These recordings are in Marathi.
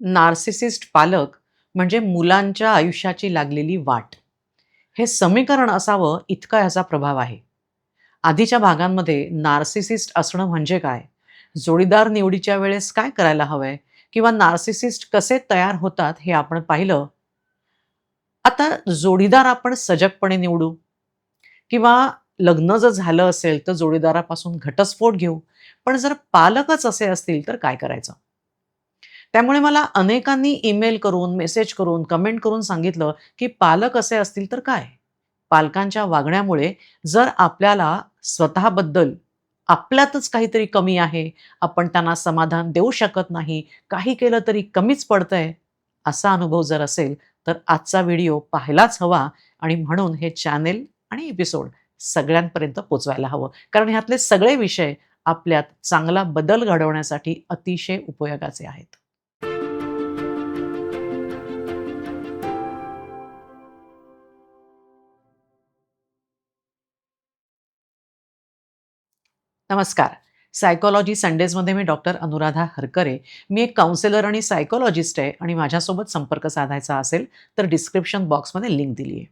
नार्सिसिस्ट पालक म्हणजे मुलांच्या आयुष्याची लागलेली वाट. हे समीकरण असावं इतका याचा प्रभाव आहे. आधीच्या भागांमध्ये नार्सिसिस्ट असणं म्हणजे काय? जोडीदार निवडीच्या वेळेस काय करायला हवंय? किंवा नार्सिसिस्ट कसे तयार होतात हे आपण पाहिलं. आता जोडीदार आपण सजगपणे निवडू किंवा लग्न जर झालं असेल तर जोडीदारापासून घटस्फोट घेऊ. पण जर पालकच असे असतील तर काय करायचं? त्यामुळे मला अनेकांनी ईमेल करून, मेसेज करून, कमेंट करून सांगितलं, की पालक असे असतील तर काय? पालकांच्या वागण्यामुळे जर आपल्याला स्वतःबद्दल आपल्यातच काहीतरी कमी आहे, आपण त्यांना समाधान देऊ शकत नाही, काही केलं तरी कमीच पडतंय, असा अनुभव जर असेल, तर आजचा व्हिडिओ पाहायलाच हवा आणि म्हणून हे चॅनेल आणि एपिसोड सगळ्यांपर्यंत पोहोचवायला हवं. कारण ह्यातले सगळे विषय आपल्यात चांगला बदल घडवण्यासाठी अतिशय उपयोगाचे आहेत. नमस्कार. सायकॉलॉजी संडेजमध्ये मी डॉक्टर अनुराधा हरकरे. मी एक काउन्सिलर आणि सायकॉलॉजिस्ट आहे आणि माझ्यासोबत संपर्क साधायचा असेल तर डिस्क्रिप्शन बॉक्समध्ये लिंक दिली आहे.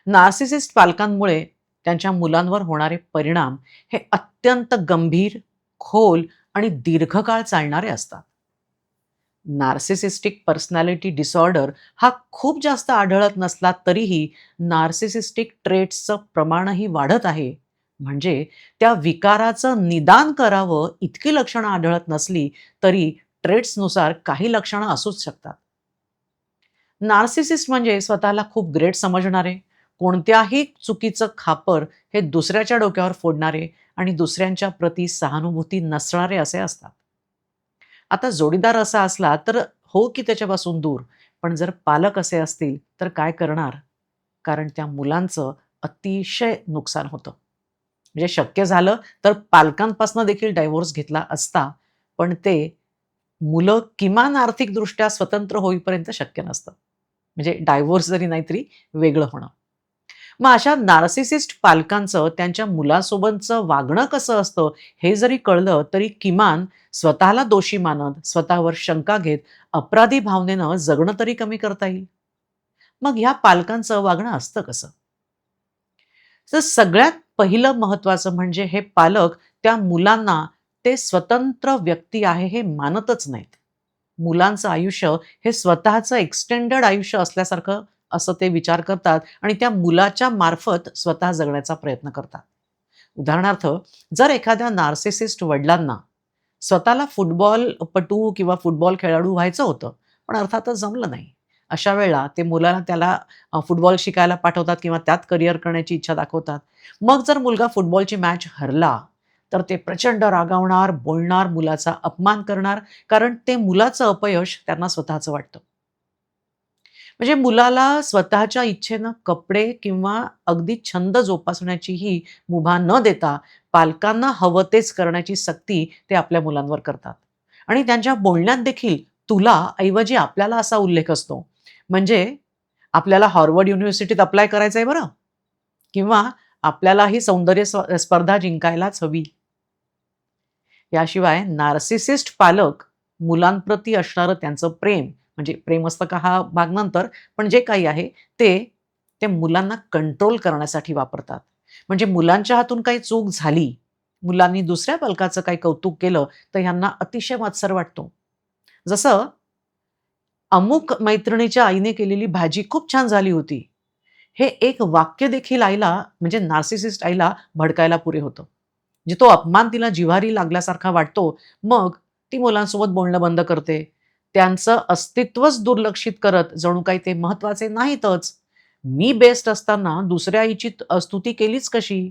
नार्सिसिस्ट पालकांमुळे त्यांच्या मुलांवर होणारे परिणाम हे अत्यंत गंभीर, खोल आणि दीर्घकाळ चालणारे असतात. नार्सिसिस्टिक पर्सनॅलिटी डिसऑर्डर हा खूप जास्त आढळत नसला तरीही नार्सिसिस्टिक ट्रेट्सचं प्रमाणही वाढत आहे. म्हणजे त्या विकाराचं निदान करावं इतकी लक्षणं आढळत नसली तरी ट्रेट्सनुसार काही लक्षणं असूच शकतात. नार्सिसिस्ट म्हणजे स्वतःला खूप ग्रेट समजणारे, कोणत्याही चुकीचं खापर हे दुसऱ्याच्या डोक्यावर फोडणारे आणि दुसऱ्यांच्या प्रती सहानुभूती नसणारे असे असतात. आता जोडीदार असा असला तर हो की त्याच्यापासून दूर. पण जर पालक असे असतील तर काय करणार? कारण त्या मुलांचं अतिशय नुकसान होतं. म्हणजे शक्य झालं तर पालकांपासून देखील डायव्होर्स घेतला असता. पण ते मुलं किमान आर्थिकदृष्ट्या स्वतंत्र होईपर्यंत शक्य नसतं. म्हणजे डायव्होर्स जरी नाही तरी वेगळं होणं. मग अशा नार्सिसिस्ट पालकांचं त्यांच्या मुलासोबतचं वागणं कसं असतं हे जरी कळलं तरी किमान स्वतःला दोषी मानत, स्वतःवर शंका घेत, अपराधी भावनेनं जगणं तरी कमी करता येईल. मग ह्या पालकांचं वागणं असतं कसं? तर सगळ्यात पहिलं महत्वाचं म्हणजे हे पालक त्या मुलांना ते स्वतंत्र व्यक्ती आहे हे मानतच नाहीत. मुलांचं आयुष्य हे स्वतःचं एक्सटेंडेड आयुष्य असल्यासारखं असं ते विचार करतात आणि त्या मुलाच्या मार्फत स्वतः जगण्याचा प्रयत्न करतात. उदाहरणार्थ, जर एखाद्या नार्सिसिस्ट वडिलांना स्वतःला फुटबॉलपटू किंवा फुटबॉल खेळाडू व्हायचं होतं, पण अर्थातच जमलं नाही. अशा वेळेला ते मुलाला त्याला फुटबॉल शिकायला पाठवतात किंवा त्यात करिअर करण्याची इच्छा दाखवतात. मग जर मुलगा फुटबॉलची मॅच हरला, तर ते प्रचंड रागावणार, बोलणार, मुलाचा अपमान करणार, कारण ते मुलाचं अपयश त्यांना स्वतःचं वाटतं. म्हणजे मुलाला स्वतःच्या इच्छेनं कपडे किंवा अगदी छंद जोपासण्याचीही मुभा न देता पालकांना हवं तेच करण्याची सक्ती ते आपल्या मुलांवर करतात. आणि त्यांच्या बोलण्यात देखील तुला ऐवजी आपल्याला असा उल्लेख असतो. म्हणजे आपल्याला हार्वर्ड युनिव्हर्सिटीत अप्लाय करायचंय बरं, किंवा आपल्याला ही सौंदर्य स्पर्धा जिंकायलाच हवी. याशिवाय नार्सिसिस्ट पालक मुलांप्रती असणारं त्यांचं प्रेम, म्हणजे प्रेम असतं का हा भाग नंतर, पण जे काही आहे ते ते मुलांना कंट्रोल करण्यासाठी वापरतात. म्हणजे मुलांच्या हातून काही चूक झाली, मुलांनी दुसऱ्या पालकाचं काही कौतुक केलं, तर ह्यांना अतिशय मत्सर वाटतो. जसं अमुक मैत्रिणीच्या आईने केलेली भाजी खूप छान झाली होती. हे एक वाक्य देखील आईला, म्हणजे नार्सिसिस्ट आईला भडकायला पुरे होतं. म्हणजे तो अपमान तिला जिव्हारी लागल्यासारखा वाटतो. मग ती मुलांसोबत बोलणं बंद करते. त्यांचं अस्तित्वच दुर्लक्षित करत जणू काही ते महत्त्वाचे नाहीतच. मी बेस्ट असताना दुसऱ्या आईची स्तुती केलीच कशी?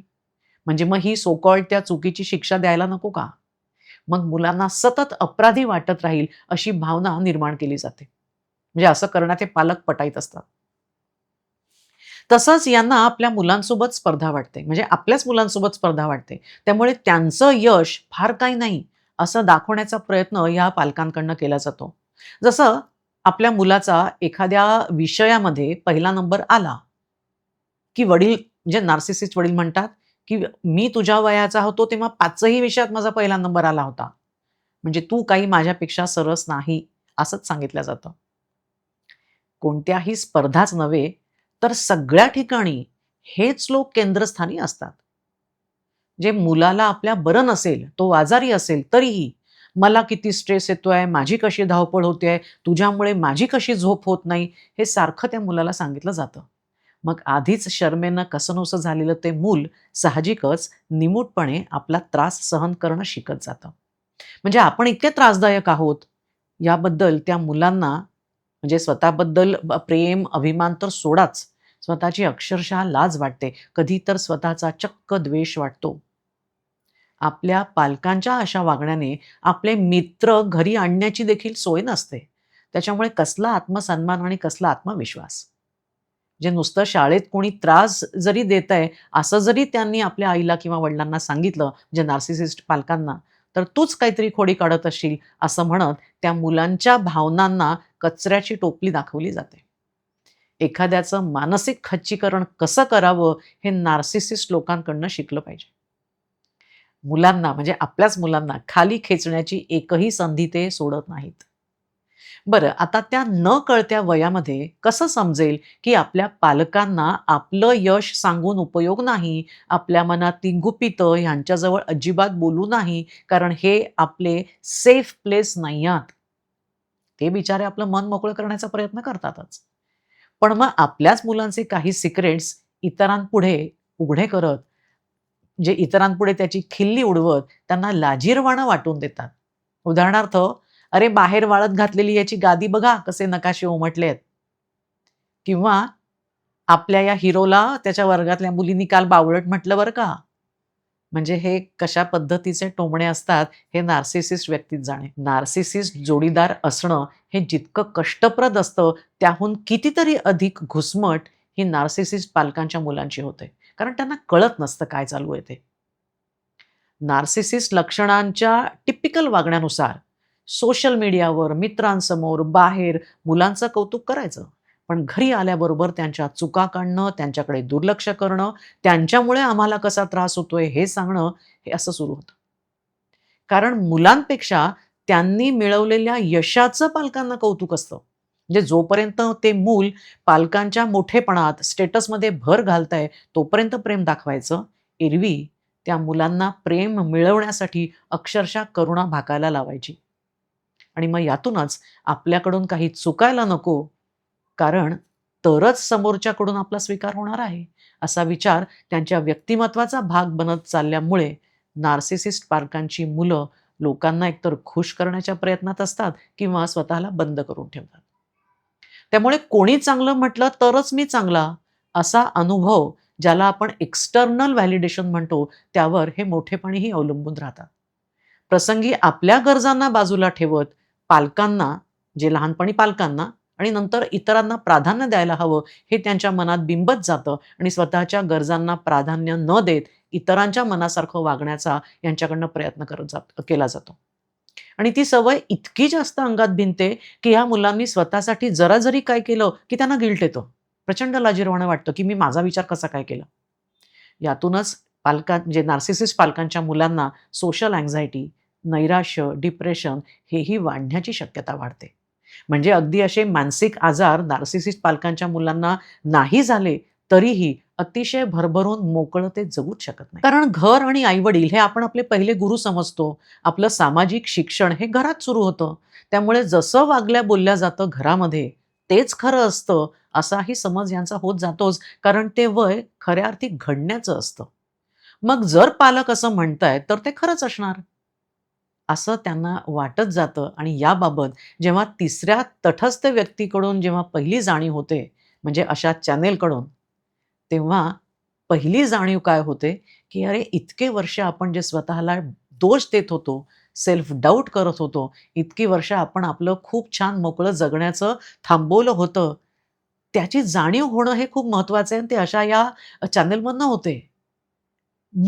म्हणजे मग ही सो कॉल्ड त्या चुकीची शिक्षा द्यायला नको का? मग मुलांना सतत अपराधी वाटत राहील अशी भावना निर्माण केली जाते. म्हणजे असं करण्यात हे पालक पटाईत असतात. तसंच यांना आपल्या मुलांसोबत स्पर्धा वाटते. म्हणजे आपल्याच मुलांसोबत स्पर्धा वाटते. त्यामुळे त्यांचं यश फार काही नाही, असं दाखवण्याचा प्रयत्न या पालकांकडनं केला जातो. जसं आपल्या मुलाचा एखाद्या विषयामध्ये पहिला नंबर आला, की वडील, म्हणजे नार्सिसिस्ट वडील म्हणतात, की "मी तुझ्या वयाचा होतो तेव्हा 5ही विषयात माझा पहिला नंबर आला होता. म्हणजे तू काही माझ्यापेक्षा सरस नाही." असंच सांगितलं जातं. कोणत्याही स्पर्धाच नव्हे, तर सगळ्या ठिकाणी हेच लोक केंद्रस्थानी असतात. जे मुलाला आपल्या बरं नसेल, तो आजारी असेल तरीही, "मला किती स्ट्रेस येतोय, माझी कशी धावपळ होतेय, तुझ्यामुळे माझी कशी झोप होत नाही." हे सारखं त्या मुलाला सांगितलं जातं. मग आधीच शरमेनं कसंनोसं झालेलं ते मूल साहजिकच निमूटपणे आपला त्रास सहन करणं शिकत जातं. म्हणजे आपण इतके त्रासदायक आहोत, याबद्दल त्या मुलांना म्हणजे स्वतःबद्दल प्रेम, अभिमान तर सोडाच, स्वतःची अक्षरशः लाज वाटते. कधी तर स्वतःचा चक्क द्वेष वाटतो. आपल्या पालकांच्या अशा वागण्याने आपले मित्र घरी आणण्याची देखील सोय नसते. त्याच्यामुळे कसला आत्मसन्मान आणि कसला आत्मविश्वास. जे नुसतं शाळेत कोणी त्रास जरी देतंय, असं जरी त्यांनी आपल्या आईला किंवा वडिलांना सांगितलं, जे नार्सिसिस्ट पालकांना, तर तूच काहीतरी खोडी काढत असशील, असं म्हणत त्या मुलांच्या भावनांना कचऱ्याची टोपली दाखवली जाते. एखाद्याचं मानसिक खच्चीकरण कसं करावं, हे नार्सिसिस्ट लोकांकडनं शिकलं पाहिजे. मुलांना म्हणजे आपल्याच मुलांना खाली खेचण्याची एकही संधी ते सोडत नाहीत. बरं, आता त्या नकळत्या वयामध्ये कसं समजेल, की आपल्या पालकांना आपलं यश सांगून उपयोग नाही, आपल्या मनातली गुपितं ह्यांच्याजवळ अजिबात बोलू नाही, कारण हे आपले सेफ प्लेस नाही आहात. ते बिचारे आपलं मन मोकळं करण्याचा प्रयत्न करतातच. पण मग आपल्याच मुलांचे काही सिक्रेट्स इतरांपुढे उघडे करत, जे इतरांपुढे त्याची खिल्ली उडवत, त्यांना लाजिरवाणं वाटून देतात. उदाहरणार्थ, "अरे, बाहेर वाळत घातलेली याची गादी बघा, कसे नकाशे उमटलेत." किंवा आपल्या या हिरोला त्याच्या वर्गातल्या मुलींनी काल बावळट म्हटलं बरं का. म्हणजे हे कशा पद्धतीचे टोमणे असतात, हे नार्सिसिस्ट व्यक्तीत जाणे. नार्सिसिस्ट जोडीदार असणं हे जितकं कष्टप्रद असतं, त्याहून कितीतरी अधिक घुसमट ही नार्सिसिस्ट पालकांच्या मुलांची होते. कारण त्यांना कळत नसतं काय चालू आहे ते. नार्सिसिस्ट लक्षणांच्या टिपिकल वागण्यानुसार सोशल मीडियावर, मित्रांसमोर, बाहेर मुलांचं कौतुक करायचं. पण घरी आल्याबरोबर त्यांच्या चुका काढणं, त्यांच्याकडे दुर्लक्ष करणं, त्यांच्यामुळे आम्हाला कसा त्रास होतोय हे सांगणं, हे असं सुरू होतं. कारण मुलांपेक्षा त्यांनी मिळवलेल्या यशाचं पालकांना कौतुक असतं. म्हणजे जोपर्यंत ते मूल पालकांच्या मोठेपणात, स्टेटसमध्ये भर घालतंय, तोपर्यंत प्रेम दाखवायचं. एरवी त्या मुलांना प्रेम मिळवण्यासाठी अक्षरशः करुणा भाकायला लावायची. आणि मग यातूनच आपल्याकडून काही चुकायला नको, कारण तरच समोरच्याकडून आपला स्वीकार होणार आहे. असा विचार त्यांच्या व्यक्तिमत्त्वाचा भाग बनत चालल्यामुळे नार्सिसिस्ट पालकांची मुलं लोकांना एकतर खुश करण्याच्या प्रयत्नात असतात किंवा स्वतःला बंद करून ठेवतात. त्यामुळे कोणी चांगलं म्हटलं तरच मी चांगला, असा अनुभव ज्याला आपण एक्स्टर्नल व्हॅलिडेशन म्हणतो, त्यावर हे मोठेपणीही अवलंबून राहतात. प्रसंगी आपल्या गरजांना बाजूला ठेवत पालकांना, जे लहानपणी पालकांना आणि नंतर इतरांना प्राधान्य द्यायला हवं, हे त्यांच्या मनात बिंबत जातं आणि स्वतःच्या गरजांना प्राधान्य न देत इतरांच्या मनासारखं वागण्याचा यांच्याकडनं प्रयत्न केला जातो. आणि ती सवय इतकी जास्त अंगात भिनते, की ह्या मुलांनी स्वतःसाठी जरा जरी काय केलं, की त्यांना गिल्ट येतं. प्रचंड लाजिरवाणं वाटतं, की मी माझा विचार कसा काय केला? यातूनच म्हणजे नार्सिसिस्ट पालकांच्या मुलांना सोशल अँक्झायटी, नैराश्य, डिप्रेशन हेही वाढण्याची शक्यता वाढते. म्हणजे अगदी असे मानसिक आजार नार्सिसिस्ट पालकांच्या मुलांना नाही झाले, तरीही अतिशय भरभरून मोकळं ते जगूच शकत नाही. कारण घर आणि आई-वडील हे आपण आपले पहिले गुरु समजतो. आपलं सामाजिक शिक्षण हे घरात सुरू होतं. त्यामुळे जसं वागल्या बोलल्या जातं घरामध्ये, तेच खरं असतं, असाही समज यांचा होत जातोच. कारण ते वय खऱ्या अर्थी घडण्याचं असतं. मग जर पालक असं म्हणतायत, तर ते खरंच असणार, असं त्यांना वाटत जातं आणि याबाबत जेव्हा तिसऱ्या तटस्थ व्यक्तीकडून जेव्हा पहिली जाणीव होते, म्हणजे अशा चॅनेलकडून, तेव्हा पहिली जाणीव काय होते, की अरे इतके वर्ष आपण जे स्वतःला दोष देत होतो, सेल्फ डाऊट करत होतो, इतकी वर्ष आपण आपलं खूप छान मोकळं जगण्याचं थांबवलं होतं. त्याची जाणीव होणं हे खूप महत्वाचं आहे आणि ते अशा या चॅनेलमधनं होते.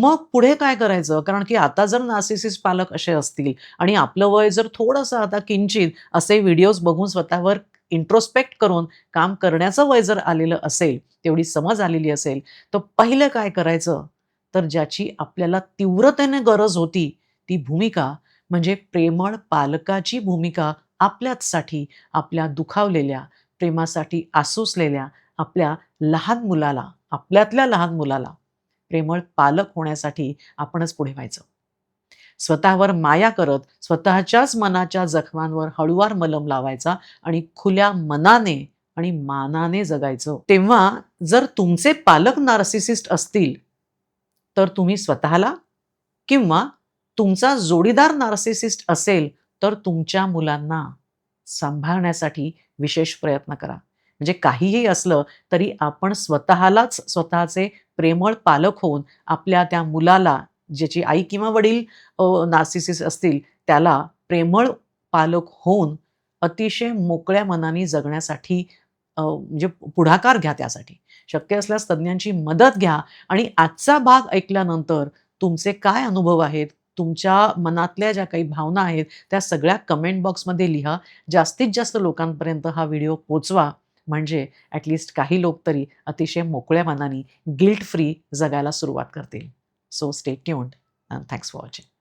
मग पुढे काय करायचं? कारण की आता जर नार्सिसिस्ट पालक असे असतील आणि आपलं वय जर थोडंसं आता किंचित असे व्हिडिओज बघून स्वतःवर इंट्रोस्पेक्ट करून काम करण्याचं वय जर आलेलं असेल, तेवढी समज आलेली असेल, तर पहिलं काय करायचं? तर ज्याची आपल्याला तीव्रतेने गरज होती, ती भूमिका म्हणजे प्रेमळ पालकाची भूमिका आपल्याचसाठी, आपल्या दुखावलेल्या, प्रेमासाठी आसुसलेल्या आपल्या लहान मुलाला, आपल्यातल्या लहान मुलाला प्रेमळ पालक होण्यासाठी आपणच पुढे व्हायचं. स्वतःवर माया करत स्वतःच्याच मनाच्या जखमांवर हळूवार मलम लावायचा आणि खुल्या मनाने आणि मानाने जगायचं. तेव्हा जर तुमचे पालक नार्सिसिस्ट असतील, तर तुम्ही स्वतःला किंवा तुमचा जोडीदार नार्सिसिस्ट असेल, तर तुमच्या मुलांना सांभाळण्यासाठी विशेष प्रयत्न करा. म्हणजे काहीही असलं तरी आपण स्वतःलाच स्वतःचे प्रेमळ पालक होऊन आपल्या त्या मुलाला, ज्याची आई किंवा वडील नार्सिसिस्ट असतील, त्याला प्रेमळ पालक होऊन अतिशय मोकळ्या मनाने जगण्यासाठी म्हणजे पुढाकार घ्या त्यासाठी. शक्य असल्यास तज्ञांची मदत घ्या आणि आजचा भाग ऐकल्यानंतर तुमचे काय अनुभव आहेत, तुमच्या मनातल्या ज्या काही भावना आहेत, त्या सगळ्या कमेंट बॉक्समध्ये लिहा. जास्तीत जास्त लोकांपर्यंत हा व्हिडिओ पोहोचवा. म्हणजे काही लोक तरी अतिशय मोकळ्या मनाने गिल्ट फ्री जगायला सुरुवात करतील. So stay tuned and thanks for watching.